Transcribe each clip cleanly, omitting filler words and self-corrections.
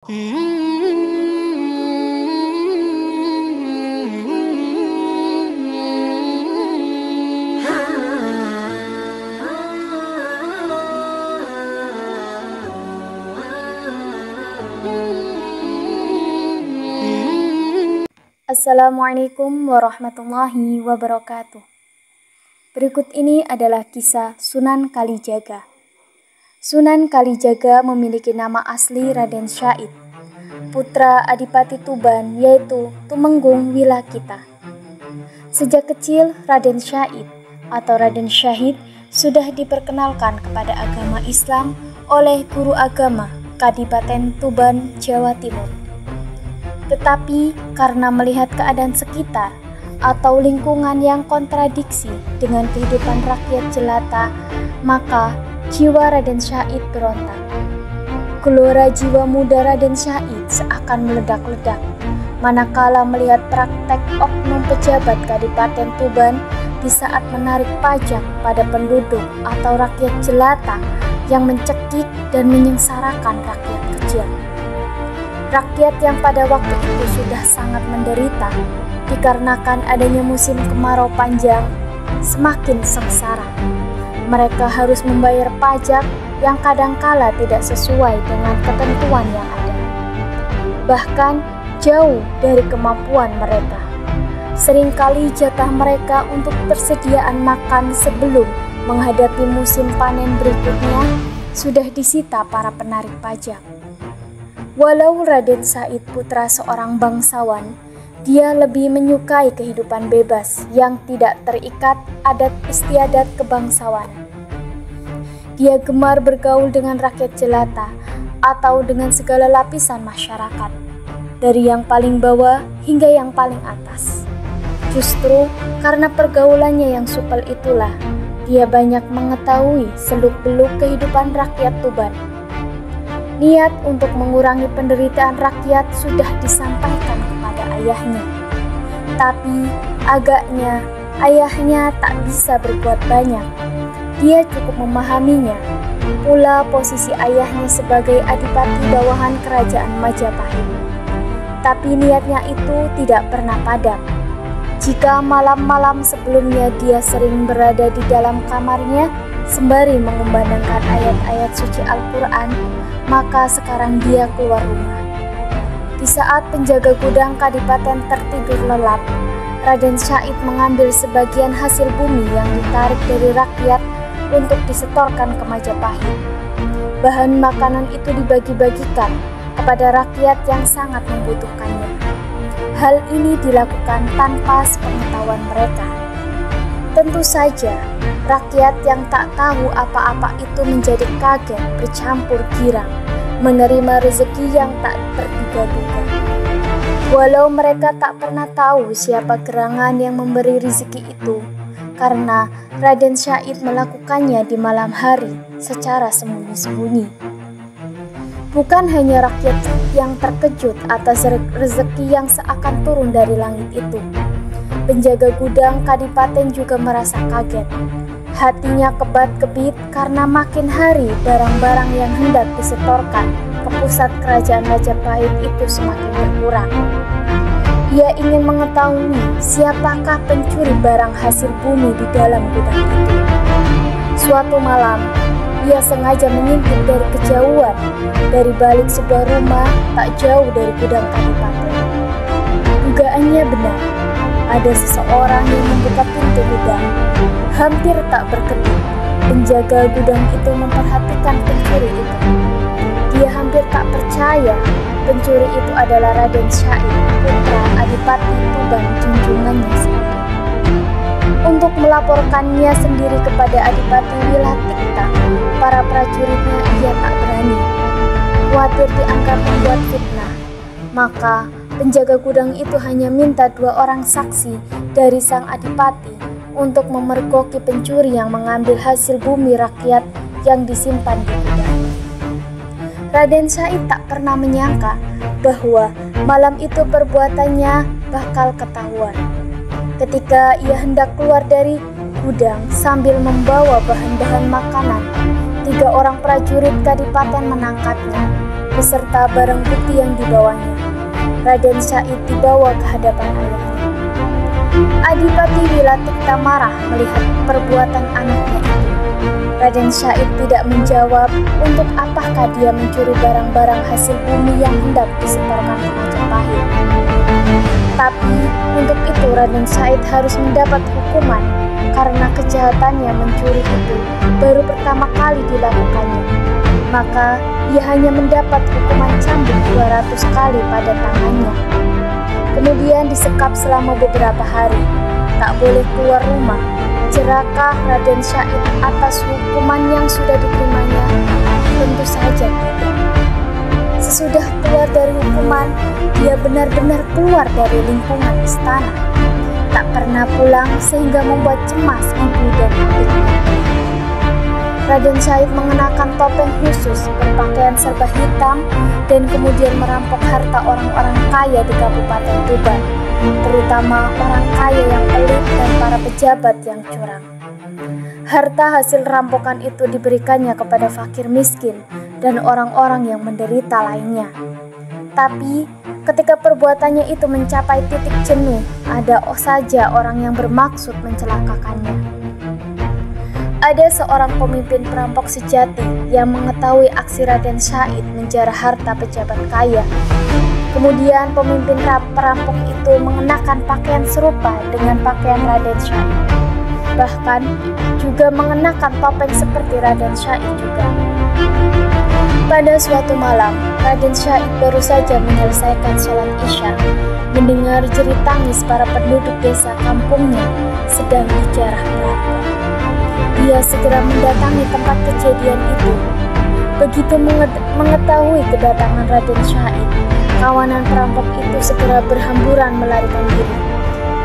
Assalamualaikum warahmatullahi wabarakatuh. Berikut ini adalah kisah Sunan Kalijaga. Sunan Kalijaga memiliki nama asli Raden Syahid, putra Adipati Tuban yaitu Tumenggung Wilakita. Sejak kecil Raden Syahid atau Raden Syahid sudah diperkenalkan kepada agama Islam oleh guru agama Kadipaten Tuban, Jawa Timur. Tetapi karena melihat keadaan sekitar atau lingkungan yang kontradiksi dengan kehidupan rakyat jelata, maka jiwa Raden Syahid berontak. Gelora jiwa muda Raden Syahid seakan meledak-ledak manakala melihat praktek oknum pejabat Kadipaten Tuban di saat menarik pajak pada penduduk atau rakyat jelata yang mencekik dan menyengsarakan rakyat kecil. Rakyat yang pada waktu itu sudah sangat menderita dikarenakan adanya musim kemarau panjang semakin sengsara. Mereka harus membayar pajak yang kadangkala tidak sesuai dengan ketentuan yang ada, bahkan jauh dari kemampuan mereka. Seringkali jatah mereka untuk persediaan makan sebelum menghadapi musim panen berikutnya sudah disita para penarik pajak. Walau Raden Syahid putra seorang bangsawan, dia lebih menyukai kehidupan bebas yang tidak terikat adat istiadat kebangsawanan. Dia gemar bergaul dengan rakyat jelata atau dengan segala lapisan masyarakat, dari yang paling bawah hingga yang paling atas. Justru karena pergaulannya yang supel itulah, dia banyak mengetahui seluk-beluk kehidupan rakyat Tuban. Niat untuk mengurangi penderitaan rakyat sudah disampaikan kepada ayahnya. Tapi agaknya ayahnya tak bisa berbuat banyak. Dia cukup memahaminya. Pula posisi ayahnya sebagai adipati bawahan kerajaan Majapahit. Tapi niatnya itu tidak pernah padam. Jika malam-malam sebelumnya dia sering berada di dalam kamarnya sembari mengumandangkan ayat-ayat suci Al-Quran, maka sekarang dia keluar rumah. Di saat penjaga gudang Kadipaten tertidur lelap, Raden Syahid mengambil sebagian hasil bumi yang ditarik dari rakyat untuk disetorkan ke Majapahit. Bahan makanan itu dibagi-bagikan kepada rakyat yang sangat membutuhkannya. Hal ini dilakukan tanpa sepengetahuan mereka. Tentu saja, rakyat yang tak tahu apa-apa itu menjadi kaget bercampur girang menerima rezeki yang tak terduga-duga. Walau mereka tak pernah tahu siapa gerangan yang memberi rezeki itu, karena Raden Syahid melakukannya di malam hari secara sembunyi-sembunyi. Bukan hanya rakyat yang terkejut atas rezeki yang seakan turun dari langit itu. Penjaga gudang Kadipaten juga merasa kaget. Hatinya kebat-kebit karena makin hari barang-barang yang hendak disetorkan ke pusat kerajaan Majapahit itu semakin berkurang. Ia ingin mengetahui siapakah pencuri barang hasil bumi di dalam gudang itu. Suatu malam, ia sengaja mengintip dari kejauhan dari balik sebuah rumah tak jauh dari gudang Kadipaten. Dugaannya benar. Ada seseorang yang membuka pintu gudang. Hampir tak berkedip, penjaga gudang itu memperhatikan pencuri itu. Dia hampir tak percaya pencuri itu adalah Raden Syahid, putra Adipati Tuban junjungannya sendiri. Untuk melaporkannya sendiri kepada Adipati Wilakita, para prajuritnya ia tak berani. Khawatir dianggap membuat fitnah, maka penjaga gudang itu hanya minta 2 orang saksi dari sang adipati untuk memergoki pencuri yang mengambil hasil bumi rakyat yang disimpan di gudang. Raden Syahid tak pernah menyangka bahwa malam itu perbuatannya bakal ketahuan. Ketika ia hendak keluar dari gudang sambil membawa bahan-bahan makanan, 3 orang prajurit Kadipaten menangkapnya. beserta barang bukti yang dibawanya. Raden Syahid dibawa ke hadapan ayahnya. Adipati Wilatikta marah melihat perbuatan anaknya itu. Raden Syahid tidak menjawab untuk apakah dia mencuri barang-barang hasil bumi yang hendak disetorkan ke Majapahit. Tapi untuk itu Raden Syahid harus mendapat hukuman karena kejahatannya mencuri itu baru pertama kali dilakukannya. Maka ia hanya mendapat hukuman cambuk 200 kali pada tangannya. Kemudian disekap selama beberapa hari, tak boleh keluar rumah. Jerakah Raden Syahid atas hukuman yang sudah diterimanya? Tentu saja tidak. Sesudah keluar dari hukuman, dia benar-benar keluar dari lingkungan istana. Tak pernah pulang sehingga membuat cemas ibu dan adiknya. Raden Syahid mengenakan topeng khusus, berpakaian serba hitam, dan kemudian merampok harta orang-orang kaya di Kabupaten Tuban, terutama orang kaya yang pelit dan para pejabat yang curang. Harta hasil rampokan itu diberikannya kepada fakir miskin dan orang-orang yang menderita lainnya. Tapi ketika perbuatannya itu mencapai titik jenuh, ada saja orang yang bermaksud mencelakakannya. Ada seorang pemimpin perampok sejati yang mengetahui aksi Raden Syahid menjarah harta pejabat kaya. Kemudian pemimpin perampok itu mengenakan pakaian serupa dengan pakaian Raden Syahid. Bahkan juga mengenakan topeng seperti Raden Syahid juga. Pada suatu malam, Raden Syahid baru saja menyelesaikan sholat Isya, mendengar jerit tangis para penduduk desa kampungnya sedang dijarah perampok. Dia segera mendatangi tempat kejadian itu. Begitu mengetahui kedatangan Raden Syahid, kawanan perampok itu segera berhamburan melarikan diri.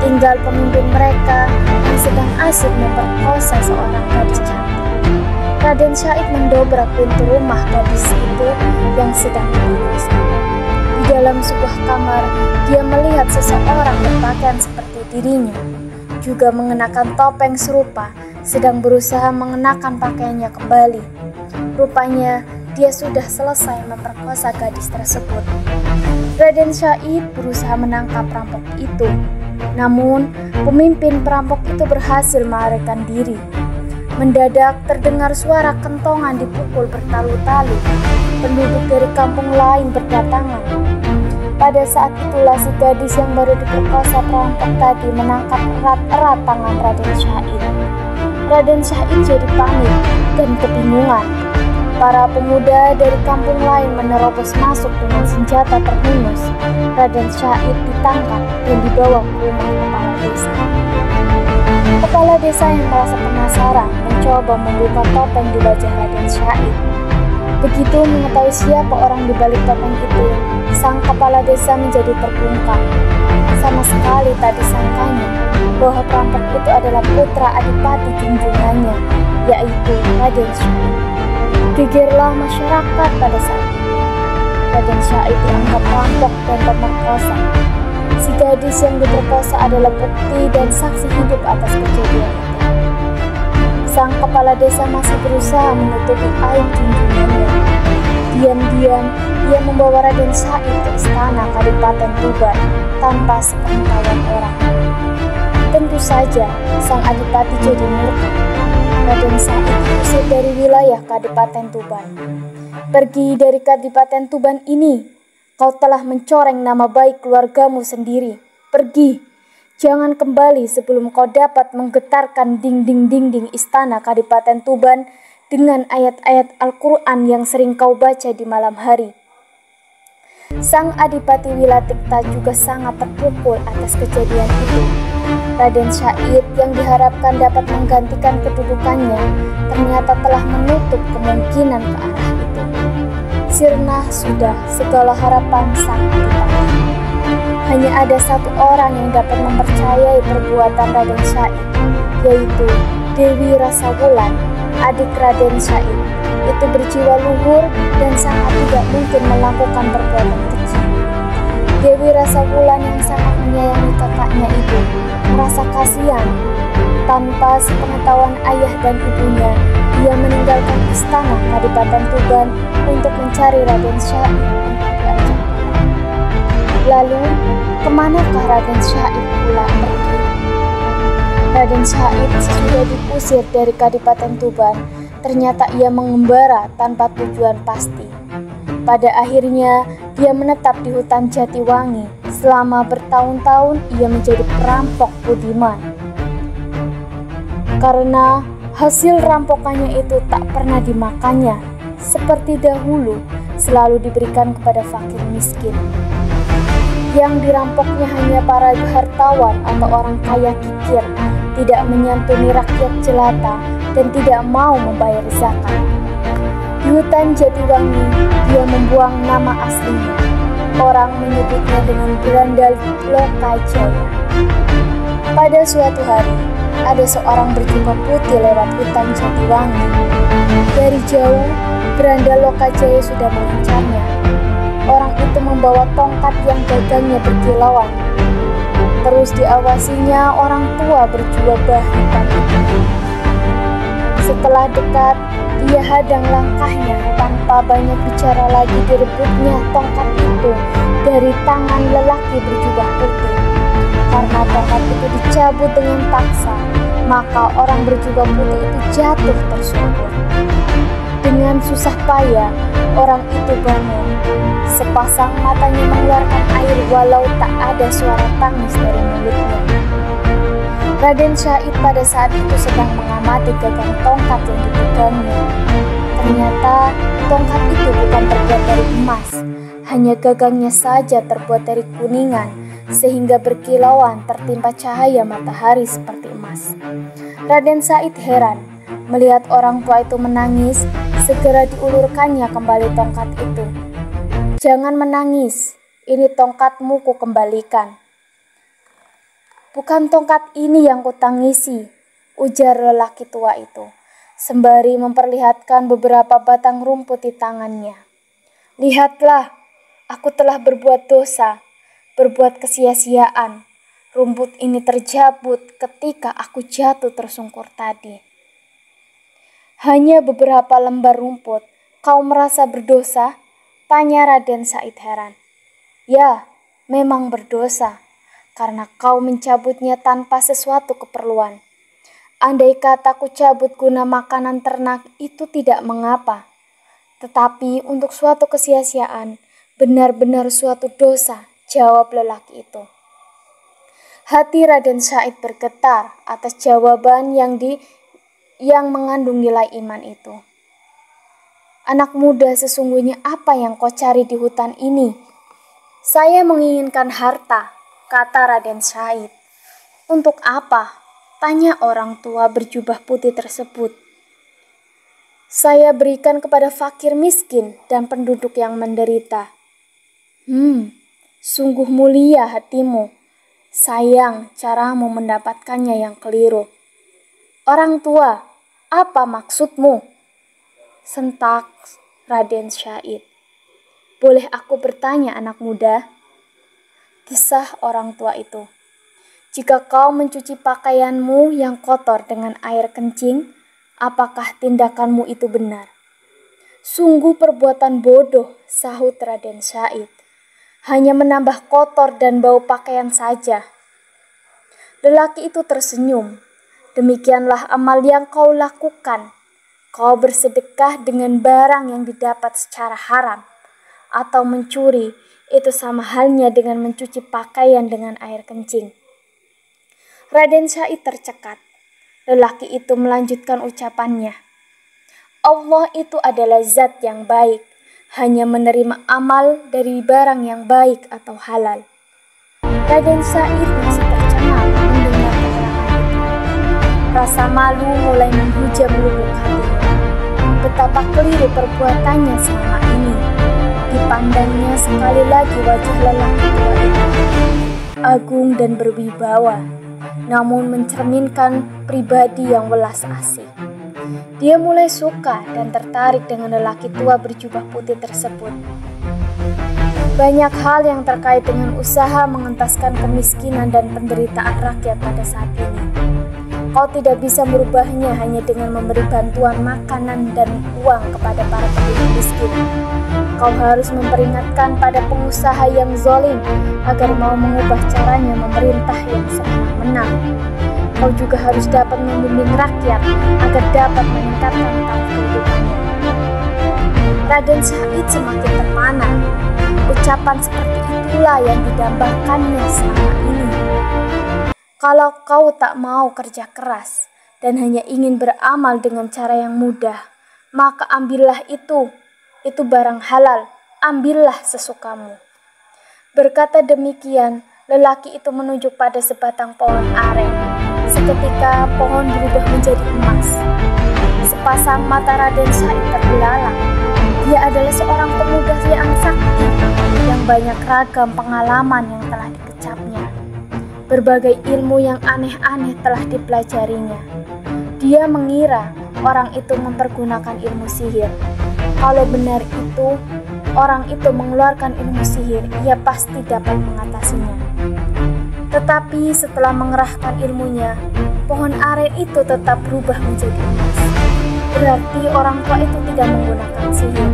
Tinggal pemimpin mereka yang sedang asik memperkosa seorang gadis cantik. Raden Syahid mendobrak pintu rumah gadis itu yang sedang diperkosa. Di dalam sebuah kamar, dia melihat seseorang berpakaian seperti dirinya, juga mengenakan topeng serupa, sedang berusaha mengenakan pakaiannya kembali. Rupanya dia sudah selesai memperkosa gadis tersebut. Raden Syahid berusaha menangkap perampok itu, namun pemimpin perampok itu berhasil melarikan diri. Mendadak terdengar suara kentongan dipukul bertalu-talu. Penduduk dari kampung lain berdatangan. Pada saat itulah si gadis yang baru diperkosa perampok tadi menangkap erat-erat tangan Raden Syahid. Raden Syahid jadi panik dan kebingungan. Para pemuda dari kampung lain menerobos masuk dengan senjata terhunus. Raden Syahid ditangkap dan dibawa ke rumah kepala desa. Kepala desa yang merasa penasaran mencoba membuka topeng di wajah Raden Syahid. Begitu mengetahui siapa orang di balik topeng itu, sang kepala desa menjadi terbungkam. Sama sekali tak disangkanya bahwa perampok itu adalah putra adipati junjungannya, yaitu Raden Syahid. Gegerlah masyarakat pada saat itu. Raden Syahid dianggap perampok dan pemerkosa. Si gadis yang diperkosa adalah bukti dan saksi hidup atas kejadian itu. Sang kepala desa masih berusaha menutupi aib junjungannya. Diam-diam, ia membawa Raden Syahid ke istana Kadipaten Tuban tanpa sepengetahuan orang. Tentu saja, sang adipati jadi murka. Raden Syahid diusir dari wilayah Kadipaten Tuban. Pergi dari Kadipaten Tuban ini, kau telah mencoreng nama baik keluargamu sendiri. Pergi, jangan kembali sebelum kau dapat menggetarkan dinding-dinding istana Kadipaten Tuban dengan ayat-ayat Al-Quran yang sering kau baca di malam hari. Sang Adipati Wilatikta juga sangat terpukul atas kejadian itu. Raden Syahid yang diharapkan dapat menggantikan kedudukannya ternyata telah menutup kemungkinan ke arah itu. Sirna sudah segala harapan sang Adipati. Hanya ada satu orang yang dapat mempercayai perbuatan Raden Syahid, yaitu Dewi Rasawulan, adik Raden Syahid. Itu berjiwa luhur dan sangat tidak mungkin melakukan perbuatan keji. Dewi Rasawulan yang sangat menyayangi kakaknya itu merasa kasihan. Tanpa sepengetahuan ayah dan ibunya, ia meninggalkan istana Kadipaten Tuban untuk mencari Raden Syait untuk diajak. Lalu, kemanakah Raden Syait pula pergi? Raden Syait sesudah diusir dari Kadipaten Tuban, ternyata ia mengembara tanpa tujuan pasti. Pada akhirnya, dia menetap di hutan Jatiwangi. Selama bertahun-tahun, ia menjadi perampok budiman. Karena hasil rampokannya itu tak pernah dimakannya, seperti dahulu selalu diberikan kepada fakir miskin. Yang dirampoknya hanya para hartawan atau orang kaya kikir, tidak menyantuni rakyat jelata, dan tidak mau membayar zakat. Di hutan Jatiwangi, dia membuang nama aslinya. Orang menyebutnya dengan Berandal Lokajaya. Pada suatu hari, ada seorang berjubah putih lewat hutan Jatiwangi. Dari jauh, Berandal Lokajaya sudah mengincarnya. Orang itu membawa tongkat yang gagangnya berkilauan. Terus diawasinya orang tua berjubah hitam itu. Setelah dekat, dia hadang langkahnya. Tanpa banyak bicara lagi, direbutnya tongkat itu dari tangan lelaki berjubah putih. Karena tongkat itu dicabut dengan paksa, maka orang berjubah putih itu jatuh tersungkur. Dengan susah payah, orang itu bangun. Sepasang matanya mengeluarkan air walau tak ada suara tangis dari mulutnya. Raden Syait pada saat itu sedang mengamati gagang tongkat yang dipegangnya. Ternyata tongkat itu bukan terbuat dari emas, hanya gagangnya saja terbuat dari kuningan, sehingga berkilauan tertimpa cahaya matahari seperti emas. Raden Syait heran melihat orang tua itu menangis. Segera diulurkannya kembali tongkat itu. "Jangan menangis, ini tongkatmu ku kembalikan." "Bukan tongkat ini yang kutangisi," ujar lelaki tua itu, sembari memperlihatkan beberapa batang rumput di tangannya. "Lihatlah, aku telah berbuat dosa, berbuat kesia-siaan. Rumput ini terjabut ketika aku jatuh tersungkur tadi." "Hanya beberapa lembar rumput, kau merasa berdosa?" tanya Raden Syait heran. "Ya, memang berdosa, karena kau mencabutnya tanpa sesuatu keperluan. Andai kata ku cabut guna makanan ternak, itu tidak mengapa. Tetapi untuk suatu kesia-siaan, benar-benar suatu dosa," jawab lelaki itu. Hati Raden Syait bergetar atas jawaban yang mengandung nilai iman itu. "Anak muda, sesungguhnya apa yang kau cari di hutan ini?" "Saya menginginkan harta," kata Raden Syait. "Untuk apa?" tanya orang tua berjubah putih tersebut. "Saya berikan kepada fakir miskin dan penduduk yang menderita." Sungguh mulia hatimu. Sayang, caramu mendapatkannya yang keliru." "Orang tua, apa maksudmu?" sentak Raden Syait. "Boleh aku bertanya, anak muda?" Kisah orang tua itu. "Jika kau mencuci pakaianmu yang kotor dengan air kencing, apakah tindakanmu itu benar?" "Sungguh perbuatan bodoh," sahut Raden Syait. "Hanya menambah kotor dan bau pakaian saja." Lelaki itu tersenyum. "Demikianlah amal yang kau lakukan. Kau bersedekah dengan barang yang didapat secara haram, atau mencuri, itu sama halnya dengan mencuci pakaian dengan air kencing." Raden Syait tercekat. Lelaki itu melanjutkan ucapannya. "Allah itu adalah zat yang baik, hanya menerima amal dari barang yang baik atau halal." Raden Syait masih tercengang mendengar keterangan itu. Rasa malu mulai menghujam lubuk hatinya. Betapa keliru perbuatannya selama ini. Dipandangnya sekali lagi wajah lelaki tua itu, agung dan berwibawa, namun mencerminkan pribadi yang welas asih. Dia mulai suka dan tertarik dengan lelaki tua berjubah putih tersebut. Banyak hal yang terkait dengan usaha mengentaskan kemiskinan dan penderitaan rakyat pada saat ini. Kau tidak bisa merubahnya hanya dengan memberi bantuan makanan dan uang kepada para penduduk miskin. Kau harus memperingatkan pada pengusaha yang zalim agar mau mengubah caranya memerintah yang senang-menang. Kau juga harus dapat membimbing rakyat agar dapat meningkatkan taraf kehidupannya. Raden Syahid semakin terpana. Ucapan seperti itulah yang didambakannya selama ini. Kalau kau tak mau kerja keras dan hanya ingin beramal dengan cara yang mudah, maka ambillah itu barang halal, ambillah sesukamu. Berkata demikian, lelaki itu menunjuk pada sebatang pohon aren. Seketika pohon berubah menjadi emas. Sepasang mata Raden Syahid terbelalak. Dia adalah seorang pemuda yang sakti, yang banyak ragam pengalaman yang telah dikecapnya. Berbagai ilmu yang aneh-aneh telah dipelajarinya. Dia mengira orang itu mempergunakan ilmu sihir. Kalau benar itu, orang itu mengeluarkan ilmu sihir, ia pasti dapat mengatasinya. Tetapi setelah mengerahkan ilmunya, pohon aren itu tetap berubah menjadi emas. Berarti orang tua itu tidak menggunakan sihir.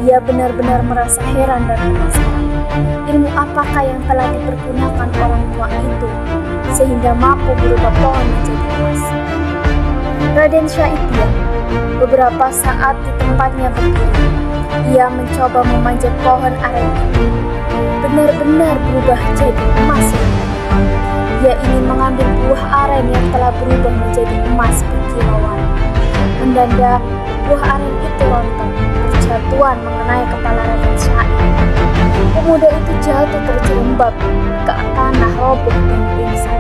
Ia benar-benar merasa heran dan penasaran. Ilmu apakah yang telah dipergunakan orang tua itu sehingga mampu berubah pohon menjadi emas? Raden Syahid diam. Beberapa saat di tempatnya berdiri, ia mencoba memanjat pohon aren itu. Benar-benar berubah jadi emas. Dia ingin mengambil buah aren yang telah berubah menjadi emas berkilauan. Mendadak, buah aren itu rontok, berjatuhan mengenai kepala Raden Syahid. Pemuda itu jatuh terjerembab ke tanah, roboh dan pingsan.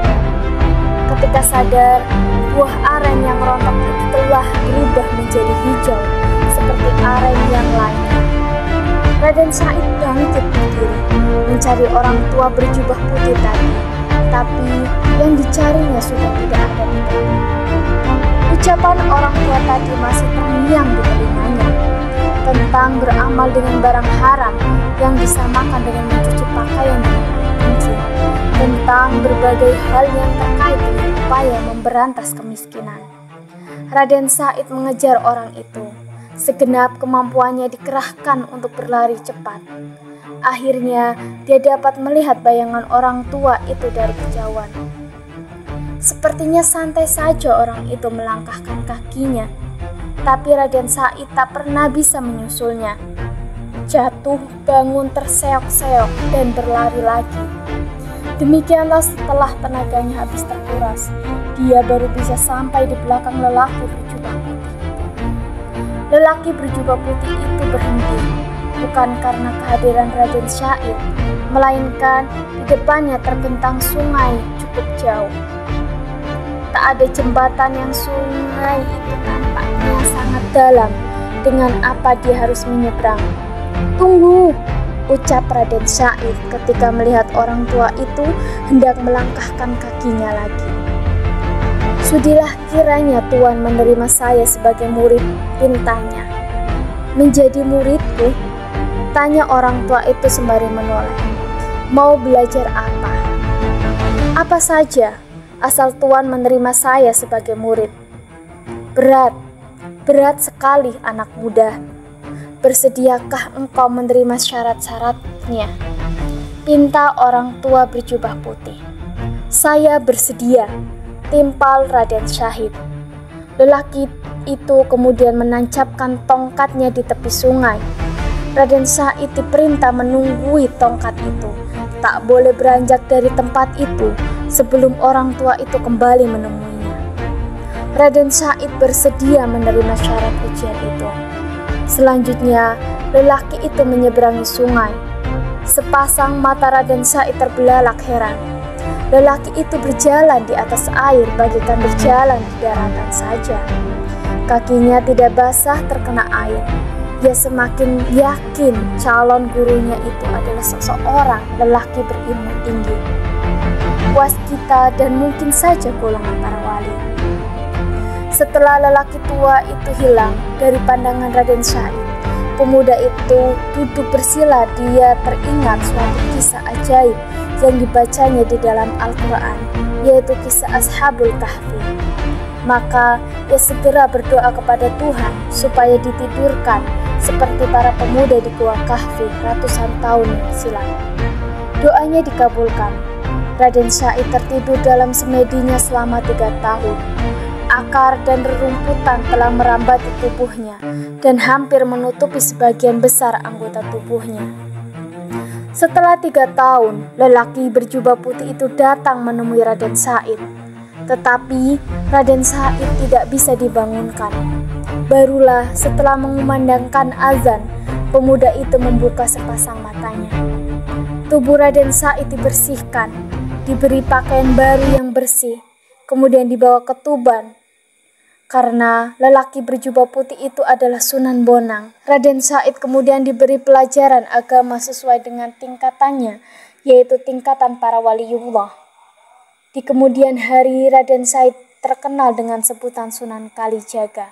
Ketika sadar, buah aren yang rontok itu telah berubah menjadi hijau seperti aren yang lainnya. Raden Syahid bangkit berdiri, mencari orang tua berjubah putih tadi, tapi yang dicarinya sudah tidak ada di tempat. Ucapan orang tua tadi masih terngiang di telinganya tentang beramal dengan barang haram yang disamakan dengan mencuci pakaian dengan air kencing, tentang berbagai hal yang terkait dengan upaya memberantas kemiskinan. Raden Syahid mengejar orang itu. Segenap kemampuannya dikerahkan untuk berlari cepat. Akhirnya dia dapat melihat bayangan orang tua itu dari kejauhan. Sepertinya santai saja orang itu melangkahkan kakinya, tapi Raden Syahid tak pernah bisa menyusulnya. Jatuh, bangun terseok-seok dan berlari lagi. Demikianlah setelah tenaganya habis terkuras, dia baru bisa sampai di belakang lelaki berjubah putih. Lelaki berjubah putih itu berhenti, bukan karena kehadiran Raden Syahid, melainkan di depannya terbentang sungai cukup jauh. Tak ada jembatan yang sungai itu tampaknya sangat dalam, dengan apa dia harus menyeberang. "Tunggu!" ucap Raden Syahid ketika melihat orang tua itu hendak melangkahkan kakinya lagi. "Sudilah kiranya Tuan menerima saya sebagai murid," pintanya. "Menjadi muridku?" tanya orang tua itu sembari menoleh. "Mau belajar apa?" "Apa saja, asal Tuan menerima saya sebagai murid." Berat sekali anak muda. Bersediakah engkau menerima syarat-syaratnya?" pinta orang tua berjubah putih. "Saya bersedia," timpal Raden Syahid. Lelaki itu kemudian menancapkan tongkatnya di tepi sungai. Raden Syahid diperintah menunggui tongkat itu. Tak boleh beranjak dari tempat itu sebelum orang tua itu kembali menemuinya. Raden Syahid bersedia menerima syarat ujian itu. Selanjutnya, lelaki itu menyeberangi sungai. Sepasang mata Raden Syahid terbelalak heran. Lelaki itu berjalan di atas air bagaikan berjalan di daratan saja. Kakinya tidak basah terkena air. Dia semakin yakin calon gurunya itu adalah seseorang lelaki berilmu tinggi, waskita dan mungkin saja golongan para wali. Setelah lelaki tua itu hilang dari pandangan Raden Syahid, pemuda itu duduk bersila. Dia teringat suatu kisah ajaib yang dibacanya di dalam Al-Quran, yaitu kisah Ashabul Kahfi. Maka ia segera berdoa kepada Tuhan supaya ditidurkan seperti para pemuda di Gua Kahfi ratusan tahun yang silam. Doanya dikabulkan. Raden Syahid tertidur dalam semedinya selama 3 tahun. Akar dan rerumputan telah merambati tubuhnya dan hampir menutupi sebagian besar anggota tubuhnya. Setelah 3 tahun, lelaki berjubah putih itu datang menemui Raden Syahid. Tetapi Raden Syahid tidak bisa dibangunkan. Barulah setelah mengumandangkan azan, pemuda itu membuka sepasang matanya. Tubuh Raden Syahid dibersihkan, diberi pakaian baru yang bersih, kemudian dibawa ke Tuban. Karena lelaki berjubah putih itu adalah Sunan Bonang, Raden Syahid kemudian diberi pelajaran agama sesuai dengan tingkatannya, yaitu tingkatan para waliullah. Di kemudian hari, Raden Syahid terkenal dengan sebutan Sunan Kalijaga.